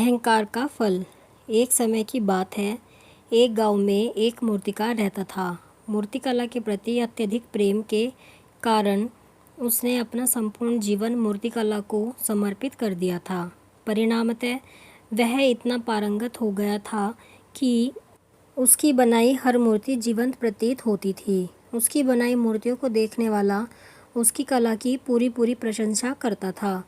अहंकार का फल। एक समय की बात है, एक गांव में एक मूर्तिकार रहता था। मूर्तिकला के प्रति अत्यधिक प्रेम के कारण उसने अपना संपूर्ण जीवन मूर्तिकला को समर्पित कर दिया था। परिणामतः वह इतना पारंगत हो गया था कि उसकी बनाई हर मूर्ति जीवंत प्रतीत होती थी। उसकी बनाई मूर्तियों को देखने वाला उसकी कला की पूरी प्रशंसा करता था।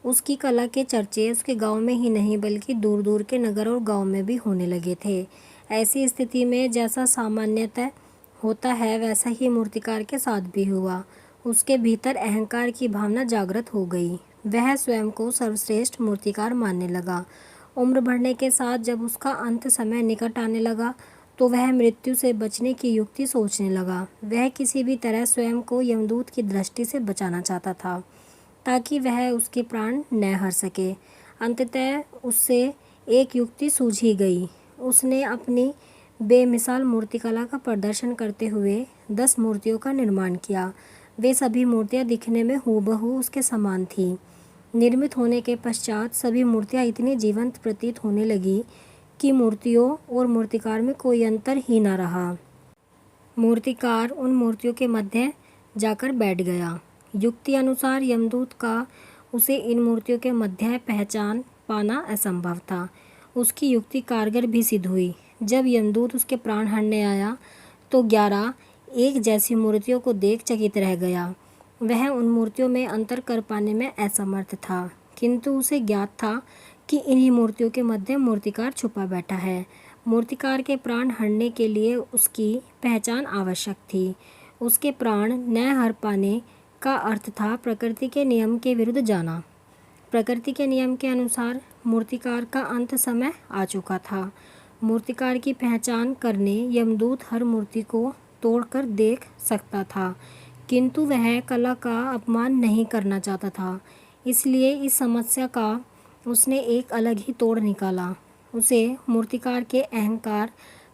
उसकी कला के चर्चे उसके गांव में ही नहीं बल्कि दूर दूर के नगर और गांव में भी होने लगे थे। ऐसी स्थिति में जैसा सामान्यतः होता है वैसा ही मूर्तिकार के साथ भी हुआ। उसके भीतर अहंकार की भावना जागृत हो गई। वह स्वयं को सर्वश्रेष्ठ मूर्तिकार मानने लगा। उम्र बढ़ने के साथ जब उसका अंत समय निकट आने लगा तो वह मृत्यु से बचने की युक्ति सोचने लगा। वह किसी भी तरह स्वयं को यमदूत की दृष्टि से बचाना चाहता था ताकि वह उसके प्राण न हर सके। अंततः उससे एक युक्ति सूझी गई। उसने अपनी बेमिसाल मूर्तिकला का प्रदर्शन करते हुए 10 मूर्तियों का निर्माण किया। वे सभी मूर्तियां दिखने में हूबहू उसके समान थीं। निर्मित होने के पश्चात सभी मूर्तियां इतनी जीवंत प्रतीत होने लगी कि मूर्तियों और मूर्तिकार में कोई अंतर ही न रहा। मूर्तिकार उन मूर्तियों के मध्य जाकर बैठ गया। युक्ति अनुसार यमदूत का उसे इन मूर्तियों के मध्य पहचान पाना असंभव था। उसकी युक्ति कारगर भी सिद्ध हुई। जब यमदूत उसके प्राण हरने आया तो 11 एक जैसी मूर्तियों को देख चकित रह गया। वह उन मूर्तियों में अंतर कर पाने में असमर्थ था, किंतु उसे ज्ञात था कि इन्हीं मूर्तियों के मध्य मूर्तिकार छुपा बैठा है। मूर्तिकार के प्राण हरने के लिए उसकी पहचान आवश्यक थी। उसके प्राण न हर पाने का अर्थ था प्रकृति के नियम के विरुद्ध जाना। प्रकृति के नियम के अनुसार मूर्तिकार का अंत समय आ चुका था। मूर्तिकार की पहचान करने यमदूत हर मूर्ति को तोड़कर देख सकता था, किंतु वह कला का अपमान नहीं करना चाहता था। इसलिए इस समस्या का उसने एक अलग ही तोड़ निकाला। उसे मूर्तिकार के अहंकार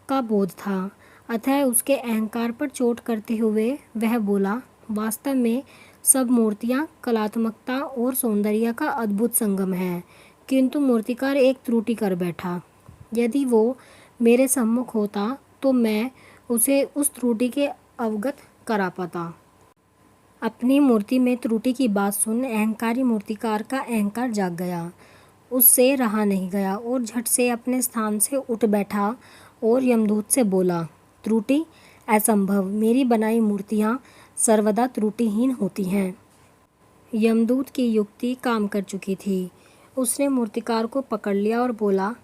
का बोध था, अतः उसके अहंकार पर चोट करते हुए वह बोला, वास्तव में सब मूर्तियाँ कलात्मकता और सौंदर्य का अद्भुत संगम है, किंतु मूर्तिकार एक त्रुटि कर बैठा। यदि वो मेरे सम्मुख होता तो मैं उसे उस त्रुटि के अवगत करा पाता। अपनी मूर्ति में त्रुटि की बात सुन अहंकारी मूर्तिकार का अहंकार जाग गया। उससे रहा नहीं गया और झट से अपने स्थान से उठ बैठा और यमदूत से बोला, त्रुटि? असंभव, मेरी बनाई मूर्तियाँ सर्वदा त्रुटिहीन होती हैं। यमदूत की युक्ति काम कर चुकी थी। उसने मूर्तिकार को पकड़ लिया और बोला,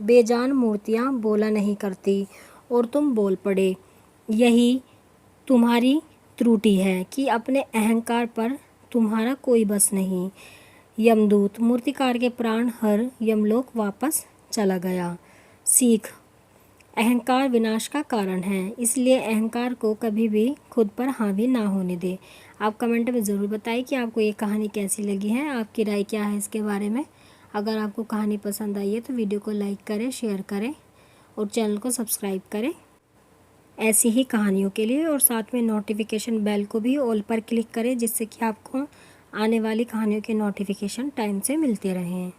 बेजान मूर्तियाँ बोला नहीं करती और तुम बोल पड़े। यही तुम्हारी त्रुटि है कि अपने अहंकार पर तुम्हारा कोई बस नहीं। यमदूत मूर्तिकार के प्राण हर यमलोक वापस चला गया। सीख: अहंकार विनाश का कारण है, इसलिए अहंकार को कभी भी खुद पर हावी ना होने दे। आप कमेंट में ज़रूर बताएं कि आपको ये कहानी कैसी लगी है, आपकी राय क्या है इसके बारे में। अगर आपको कहानी पसंद आई है तो वीडियो को लाइक करें, शेयर करें और चैनल को सब्सक्राइब करें ऐसी ही कहानियों के लिए, और साथ में नोटिफिकेशन बेल को भी ऑल पर क्लिक करें जिससे कि आपको आने वाली कहानियों के नोटिफिकेशन टाइम से मिलते रहें।